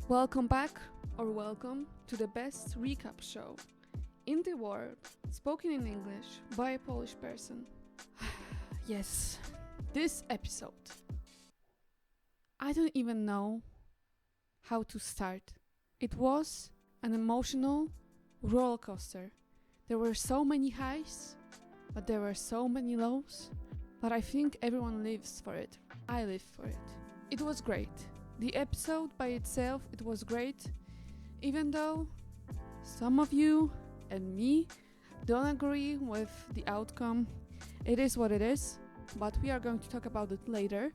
Welcome back or welcome to the best recap show in the world, spoken in English by a Polish person. Yes, this episode. I don't even know how to start. It was an emotional roller coaster. There were so many highs, but there were so many lows. But I think everyone lives for it. I live for it. It was great. The episode by itself, it was great. Even though some of you and me don't agree with the outcome, it is what it is. But we are going to talk about it later.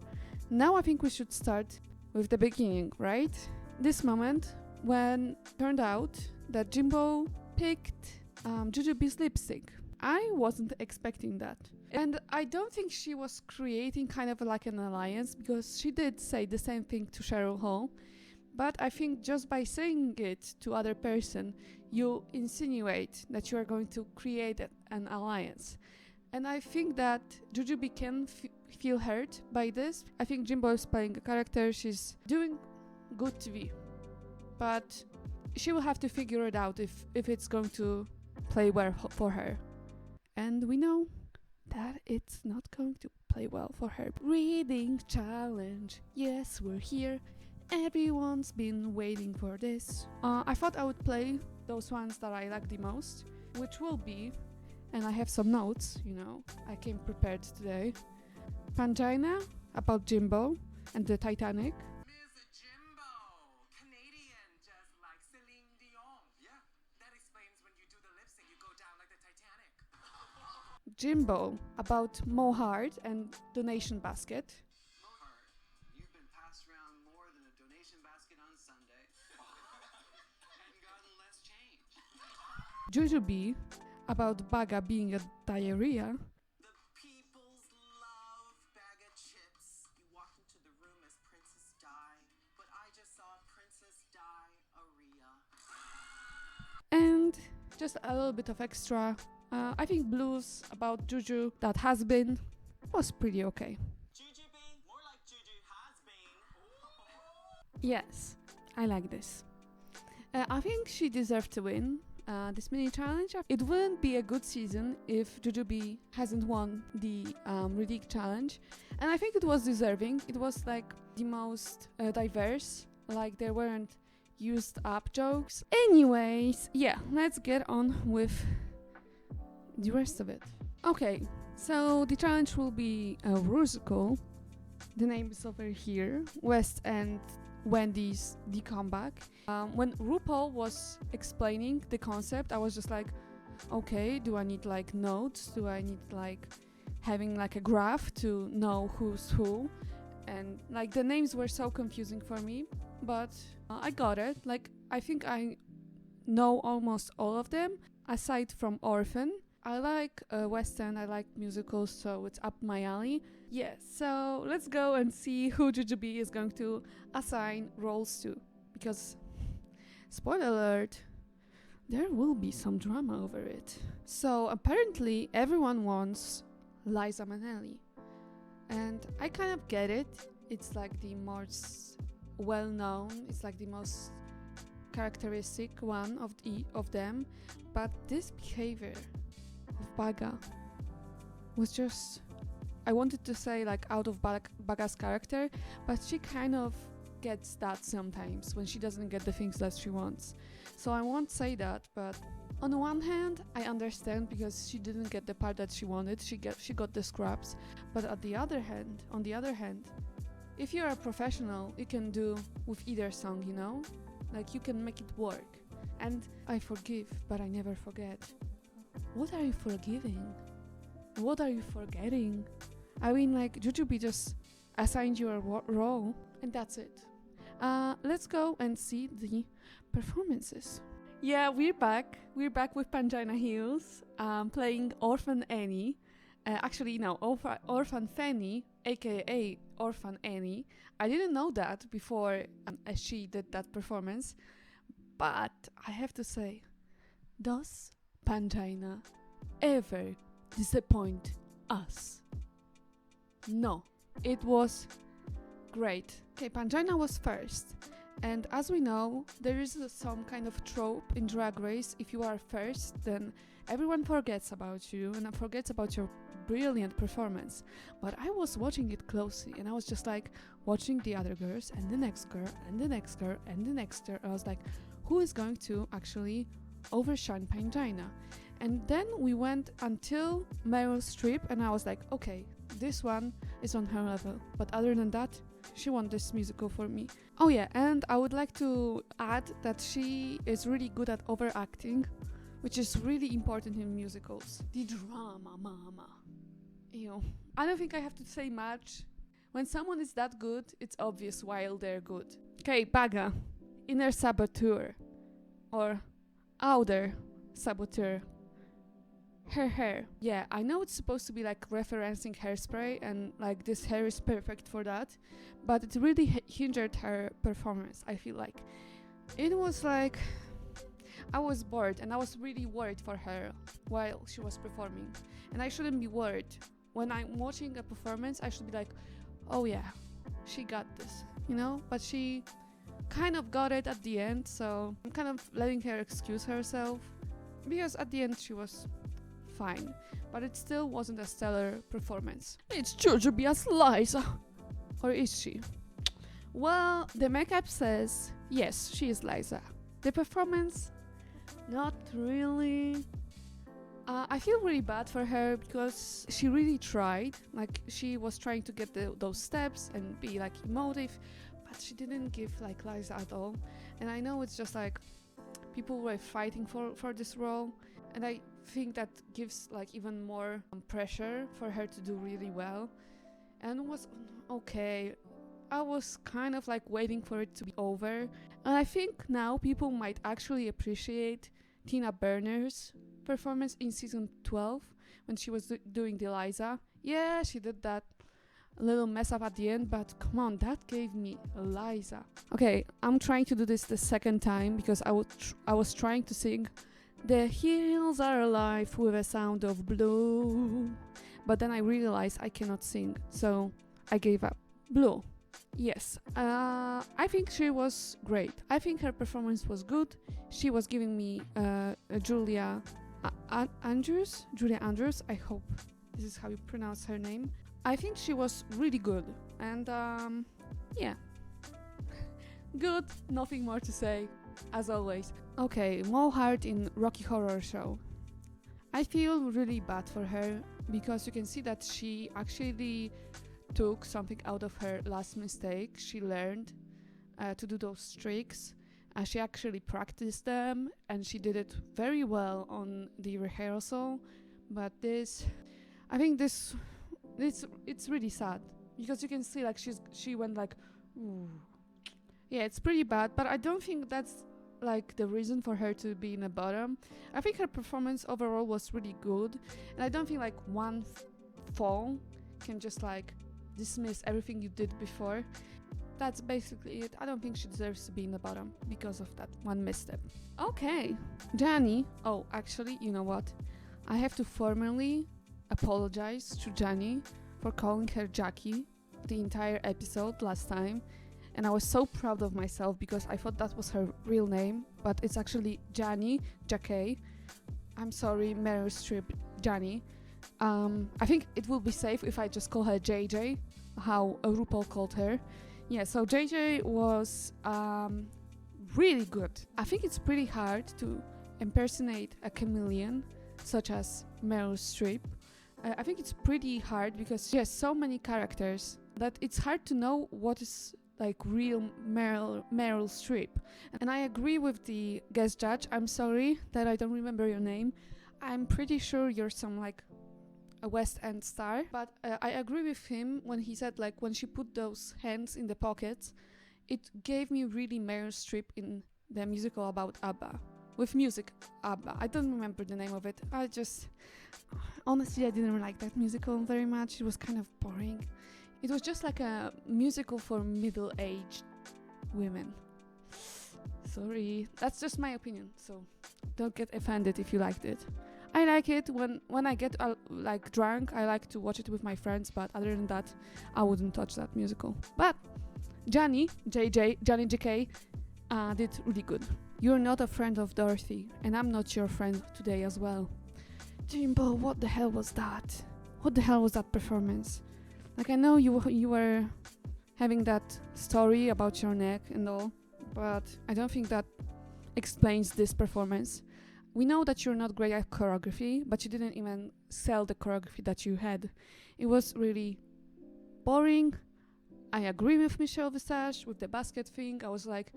Now I think we should start with the beginning, right? This moment when it turned out that Jimbo picked Jujubee's lipstick. I wasn't expecting that. And I don't think she was creating kind of like an alliance, because she did say the same thing to Cheryl Hall. But I think just by saying it to other person, you insinuate that you are going to create an alliance. And I think that Jujubee can feel hurt by this. I think Jimbo is playing a character. She's doing good TV. But she will have to figure it out if it's going to play well for her. And we know that it's not going to play well for her. Reading challenge. Yes, we're here. Everyone's been waiting for this. I thought I would play those ones that I like the most, which will be, and I have some notes, I came prepared today. Pangina, about Jimbo and the Titanic. Jimbo, about Mohart and donation basket. Mohart, you've been passed around more than a donation basket on Sunday. And gotten less change. Jujubee, about Baga being a diarrhea. The people's love bag of chips. You walked into the room as Princess Di, but I just saw Princess Diarrhea. And just a little bit of extra. I think Blues about Juju that has been was pretty okay. Jujubee, more like Juju has been. Yes, I like this. I think she deserved to win this mini challenge. It wouldn't be a good season if Jujubee hasn't won the Riddick challenge, and I think it was deserving. It was like the most diverse. Like there weren't used up jokes. Anyways, yeah, let's get on with the rest of it. Okay, so the challenge will be a musical. The name is over here. West and Wendy's The Comeback. When RuPaul was explaining the concept, I was just like, okay, do I need like notes? Do I need like having like a graph to know who's who? And like the names were so confusing for me, but I got it. Like I think I know almost all of them, aside from Orphan. I like West End, I like musicals, so it's up my alley. Yes, so let's go and see who Jujubee is going to assign roles to. Because, spoiler alert, there will be some drama over it. So apparently everyone wants Liza Minnelli. And I kind of get it. It's like the most well-known, it's like the most characteristic one of them. But this behavior of Baga was just, I wanted to say like out of Baga's character, but she kind of gets that sometimes when she doesn't get the things that she wants. So I won't say that, but on the one hand I understand because she didn't get the part that she wanted. She got the scraps. But on the other hand, if you're a professional, you can do with either song, like you can make it work. And I forgive, but I never forget. What are you forgiving? What are you forgetting? I mean, like, Jujubee just assigned you a role, and that's it. Let's go and see the performances. Yeah, we're back. We're back with Pangina Hills, playing Orphan Annie. Orphan Fanny, aka Orphan Annie. I didn't know that before she did that performance, but I have to say, does Pangina ever disappoint us? No, it was great. Okay, Pangina was first, And as we know, there is some kind of trope in Drag Race. If you are first, then everyone forgets about you and forgets about your brilliant performance. But I was watching it closely and I was just like watching the other girls and the next girl and the next girl and the next girl. I was like, who is going to actually overshine Pangina? And then we went until Meryl Streep and I was like, okay, this one is on her level. But other than that, she won this musical for me. Oh yeah, and I would like to add that she is really good at overacting, which is really important in musicals. The drama, mama. Ew. I don't think I have to say much. When someone is that good, it's obvious why they're good. Okay, Baga, inner saboteur, or outer saboteur. Her hair. Yeah, I know it's supposed to be like referencing Hairspray and like this hair is perfect for that, but it really hindered her performance, I feel like. It was like, I was bored and I was really worried for her while she was performing. And I shouldn't be worried. When I'm watching a performance, I should be like, oh yeah, she got this, you know? But she kind of got it at the end, so I'm kind of letting her excuse herself, because at the end she was fine, but it still wasn't a stellar performance. It's Jujubia's Liza. Or is she? Well, the makeup says yes, she is Liza. The performance, not really. I feel really bad for her because she really tried. Like, she was trying to get those steps and be like emotive, but she didn't give like Liza at all. And I know it's just like people were fighting for this role, and I think that gives like even more pressure for her to do really well. And it was okay. I was kind of like waiting for it to be over, and I think now people might actually appreciate Tina Burner's performance in season 12 when she was doing the Liza. Yeah, she did that little mess up at the end, but come on, that gave me Liza. Okay, I'm trying to do this the second time because I was trying to sing "The hills are alive with a sound of blue," but then I realized I cannot sing, so I gave up. Blue. Yes, I think she was great. I think her performance was good. She was giving me Julia Andrews. I hope this is how you pronounce her name. I think she was really good, and yeah, good. Nothing more to say, as always. Okay, Mohart in Rocky Horror Show. I feel really bad for her because you can see that she actually took something out of her last mistake. She learned to do those tricks. She actually practiced them and she did it very well on the rehearsal. But I think it's really sad because you can see like she went like, ooh. Yeah, it's pretty bad, but I don't think that's like the reason for her to be in the bottom. I think her performance overall was really good, and I don't think like one fall can just like dismiss everything you did before. That's basically it. I don't think she deserves to be in the bottom because of that one misstep. Okay, Jani. Oh, actually, you know what? I have to formally apologize to Jani for calling her Jackie the entire episode last time. And I was so proud of myself because I thought that was her real name, but it's actually Jani, Jackie. I'm sorry, Meryl Streep, Jani. I think it will be safe if I just call her JJ, how RuPaul called her. Yeah, so JJ was really good. I think it's pretty hard to impersonate a chameleon, such as Meryl Streep. I think it's pretty hard because she has so many characters that it's hard to know what is like real Meryl Streep. And I agree with the guest judge. I'm sorry that I don't remember your name. I'm pretty sure you're some like a West End star, but I agree with him when he said like when she put those hands in the pockets, it gave me really Meryl Streep in the musical about ABBA. With music, ABBA. I don't remember the name of it. Honestly, I didn't like that musical very much. It was kind of boring. It was just like a musical for middle-aged women. Sorry, that's just my opinion, so don't get offended if you liked it. I like it when I get like drunk. I like to watch it with my friends, but other than that, I wouldn't touch that musical. But Johnny JK, did really good. You're not a friend of Dorothy, and I'm not your friend today as well. Jimbo, what the hell was that? What the hell was that performance? Like, I know you were having that story about your neck and all, but I don't think that explains this performance. We know that you're not great at choreography, but you didn't even sell the choreography that you had. It was really boring. I agree with Michelle Visage with the basket thing. I was like,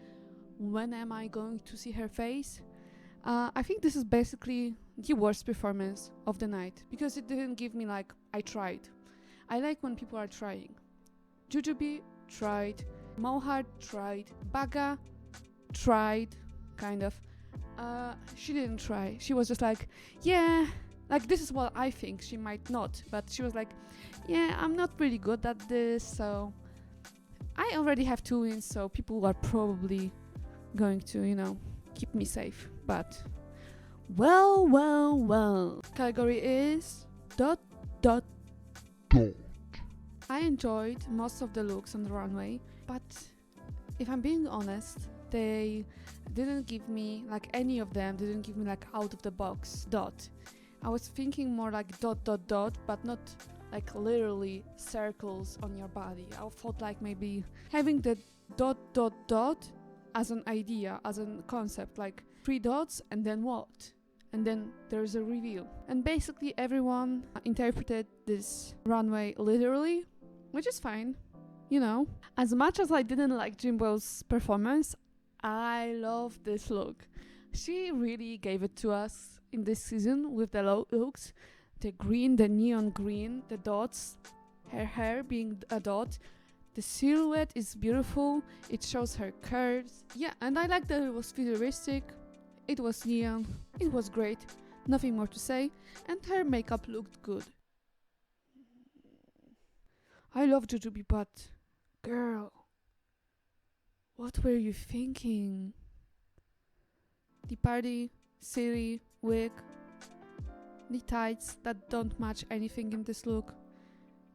when am I going to see her face? I think this is basically the worst performance of the night because it didn't give me like, I tried. I like when people are trying. Jujubee tried, Mohart tried, Baga tried, kind of. She didn't try. She was just like, yeah, like this is what I think. She might not, but she was like, yeah, I'm not really good at this, so I already have 2 wins, so people are probably going to, keep me safe. But well. Category is ... I enjoyed most of the looks on the runway, but if I'm being honest, they didn't give me, like any of them didn't give me like out of the box ... I was thinking more like ... but not like literally circles on your body. I thought like maybe having the ... as an idea, as a concept, like 3 dots and then what? And then there's a reveal. And basically everyone interpreted this runway literally, which is fine, As much as I didn't like Jimbo's performance, I love this look. She really gave it to us in this season with the looks. The green, the neon green, the dots, her hair being a dot. The silhouette is beautiful. It shows her curves. Yeah, and I like that it was futuristic. It was neon. It was great. Nothing more to say. And her makeup looked good. I love Jujubee, but girl, what were you thinking? The party, silly, wig, the tights that don't match anything in this look,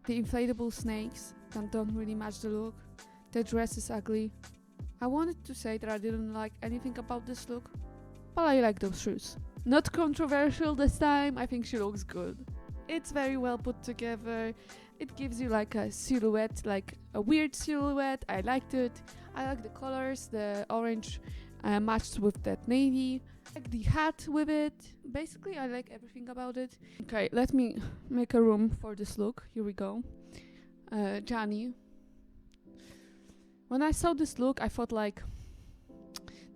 the inflatable snakes that don't really match the look, the dress is ugly. I wanted to say that I didn't like anything about this look, but I like those shoes. Not controversial this time, I think she looks good. It's very well put together. It gives you like a silhouette, like a weird silhouette. I liked it. I like the colors, the orange matched with that navy. I like the hat with it. Basically, I like everything about it. Okay, let me make a room for this look. Here we go. Johnny. When I saw this look, I thought like,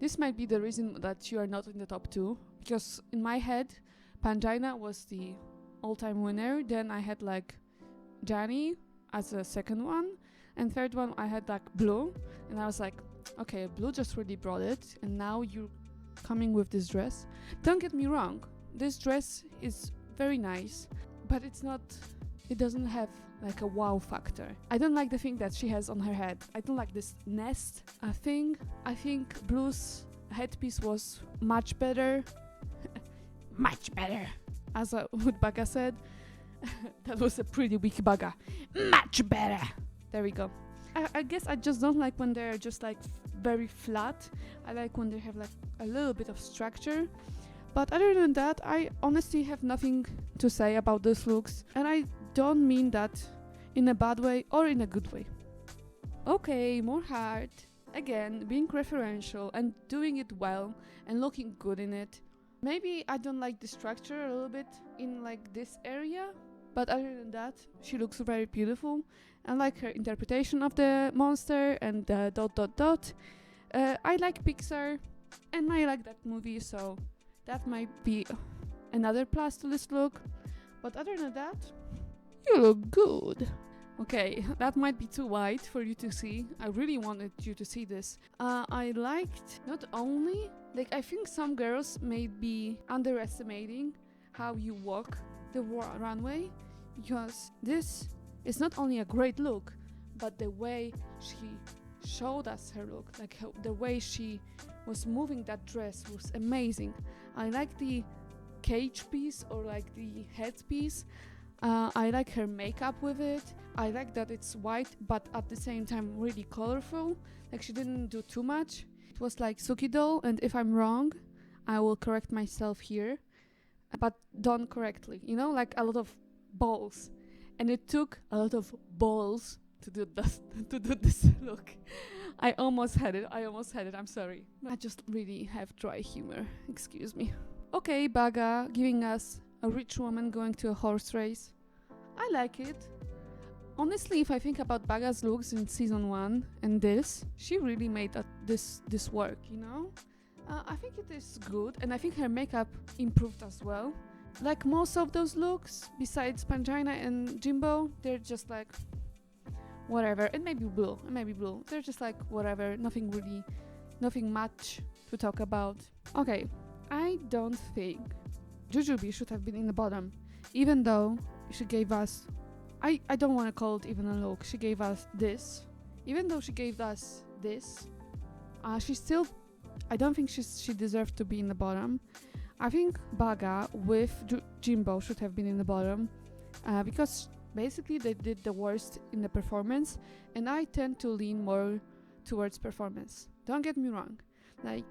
this might be the reason that you are not in the top 2. Because in my head, Pangina was the all-time winner. Then I had like Johnny as a second one, and third one I had like Blue, and I was like, okay, Blue just really brought it, and now you're coming with this dress. Don't get me wrong, this dress is very nice, but it doesn't have like a wow factor. I don't like the thing that she has on her head. I don't like this nest thing. I think Blue's headpiece was much better. Much better, as Baga said. That was a pretty weak Baga. Much better. There we go. I guess I just don't like when they're just like very flat. I like when they have like a little bit of structure. But other than that, I honestly have nothing to say about those looks. And I don't mean that in a bad way or in a good way. Okay, more hard. Again, being referential and doing it well and looking good in it. Maybe I don't like the structure a little bit in like this area, but other than that, she looks very beautiful. I like her interpretation of the monster and the ... I like Pixar and I like that movie, so that might be another plus to this look. But other than that, you look good. Okay, that might be too wide for you to see. I really wanted you to see this. I liked not only, like I think some girls may be underestimating how you walk the runway, because this is not only a great look, but the way she showed us her look, like the way she was moving that dress was amazing. I like the cage piece or like the headpiece. I like her makeup with it. I like that it's white, but at the same time really colorful. Like she didn't do too much. It it was like Suki doll, and if I'm wrong, I will correct myself here, but done correctly, you know, like a lot of balls, and it took a lot of balls to do this look. I almost had it, I'm sorry. I just really have dry humor, excuse me. Okay, Baga giving us a rich woman going to a horse race. I like it. Honestly, if I think about Baga's looks in season 1 and this, she really made this work, you know? I think it is good, and I think her makeup improved as well. Like most of those looks, besides Pangina and Jimbo, they're just like whatever, and maybe blue. They're just like whatever, nothing much to talk about. Okay, I don't think Jujubee should have been in the bottom, even though she gave us, I don't want to call it even a look, she gave us this. Even though she gave us this, she still, I don't think she deserved to be in the bottom. I think Baga with Jimbo should have been in the bottom, because basically they did the worst in the performance, and I tend to lean more towards performance. Don't get me wrong, like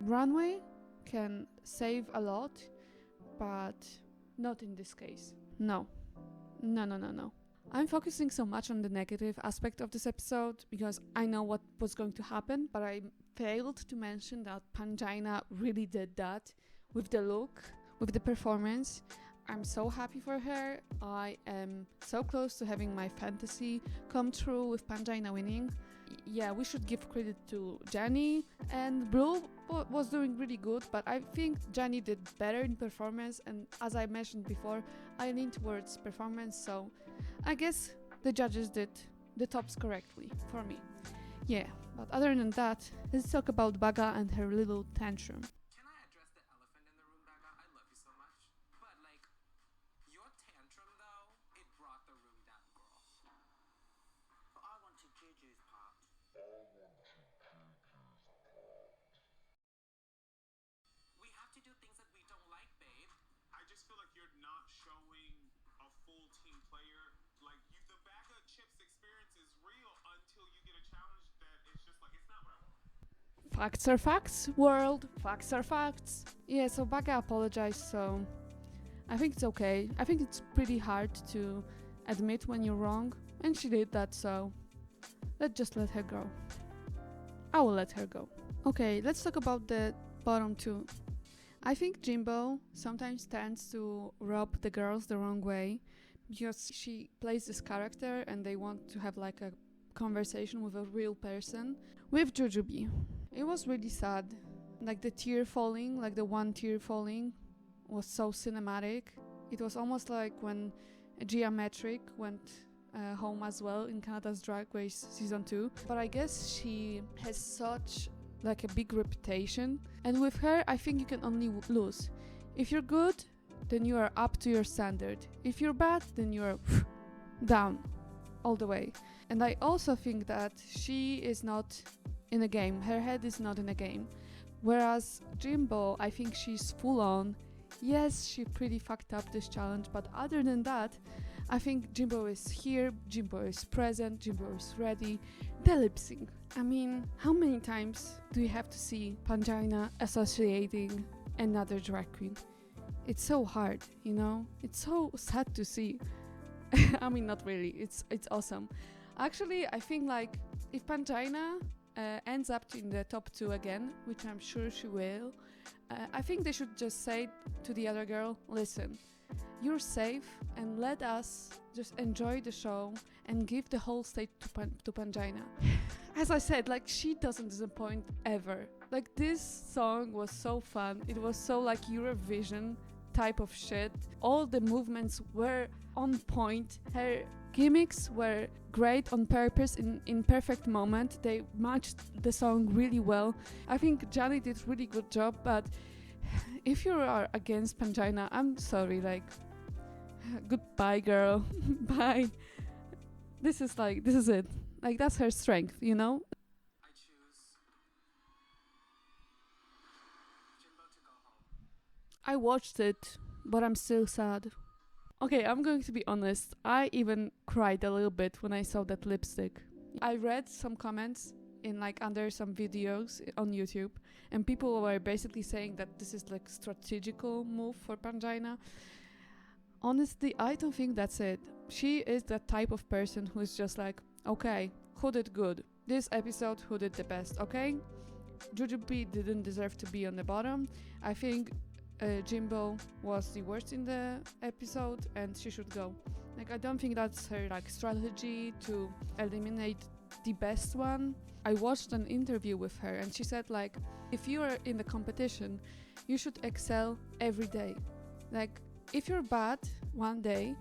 runway can save a lot, but not in this case. No. I'm focusing so much on the negative aspect of this episode because I know what was going to happen, but I failed to mention that Pangina really did that with the look, with the performance. I'm so happy for her. I am so close to having my fantasy come true with Pangina winning. Yeah, we should give credit to Jenny, and Blue was doing really good, but I think Jenny did better in performance, and as I mentioned before, I lean towards performance, so I guess the judges did the tops correctly for me. Yeah, but other than that, let's talk about Baga and her little tantrum. Can I address the elephant in the room, Baga? I love you so much. But, like, your tantrum, though, it brought the room down, girl. But I want to Juju's part. We have to do things that we don't like, babe. I just feel like you're not showing a full team player. Like, the bag of chips experience is real until you get a challenge that it's just like, it's not what I want. Facts are facts, world. Facts are facts. Yeah, so Baga apologized, so I think it's okay. I think it's pretty hard to admit when you're wrong, and she did that, so let's just let her go. I will let her go. Okay, let's talk about the bottom two. I think Jimbo sometimes tends to rub the girls the wrong way because she plays this character and they want to have like a conversation with a real person. With Jujubee, it was really sad. Like the tear falling, like the one tear falling was so cinematic. It was almost like when Geometric went home as well in Canada's Drag Race season 2. But I guess she has such like a big reputation, and with her I think you can only lose. If you're good, then you are up to your standard. If you're bad, then you're down all the way. And I also think that she is not in a game. Her head is not in a game. Whereas Jimbo, I think she's full on. Yes, she pretty fucked up this challenge, but other than that, I think Jimbo is here, Jimbo is present, Jimbo is ready. The lip sync. I mean, how many times do you have to see Pangina associating another drag queen? It's so hard, you know? It's so sad to see. I mean, not really. It's awesome. Actually, I think like if Pangina ends up in the top 2 again, which I'm sure she will, I think they should just say to the other girl, listen, you're safe and let us just enjoy the show and give the whole stage to Pangina. As I said, like she doesn't disappoint ever. Like this song was so fun. It was so like Eurovision type of shit. All the movements were on point. Her gimmicks were great on purpose in perfect moment. They matched the song really well. I think Johnny did really good job, but if you are against Pangina, I'm sorry, like goodbye girl. Bye. This is it. Like that's her strength, you know? I choose Jimbo to go home. I watched it, but I'm still sad. Okay, I'm going to be honest. I even cried a little bit when I saw that lipstick. I read some comments in like under some videos on YouTube, and people were basically saying that this is like strategical move for Pangina. Honestly, I don't think that's it. She is the type of person who is just like, okay, who did good? This episode, who did the best? Okay, Jujubee didn't deserve to be on the bottom. I think Jimbo was the worst in the episode, and she should go. Like, I don't think that's her like strategy to eliminate the best one. I watched an interview with her, and she said like, if you are in the competition, you should excel every day. Like, if you're bad one day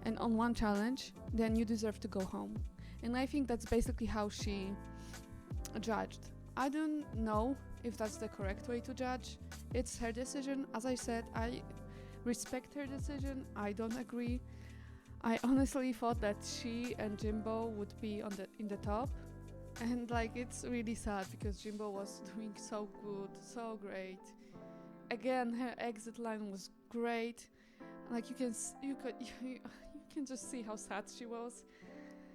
and on one challenge, then you deserve to go home. And I think that's basically how she judged. I don't know if that's the correct way to judge. It's her decision. As I said, I respect her decision. I don't agree. I honestly thought that she and Jimbo would be in the top. And like, it's really sad because Jimbo was doing so good, so great. Again, her exit line was great. Like, you can just see how sad she was.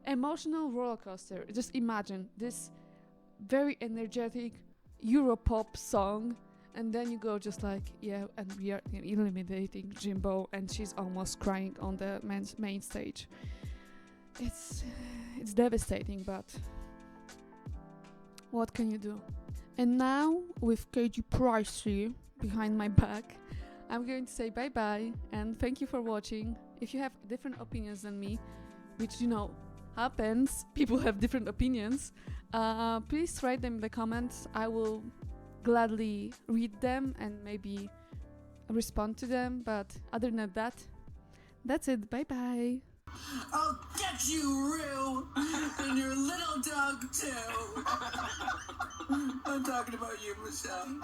Emotional roller coaster. Just imagine this very energetic Europop song, and then you go just like, yeah, and we are eliminating Jimbo, and she's almost crying on the main stage. It's devastating, but what can you do? And now, with KG Pricey behind my back, I'm going to say bye-bye, and thank you for watching. If you have different opinions than me, which, you know, happens, people have different opinions, please write them in the comments. I will gladly read them and maybe respond to them, but other than that, that's it. Bye-bye. I'll get you, Rue, and your little dog too. I'm talking about you, Michelle.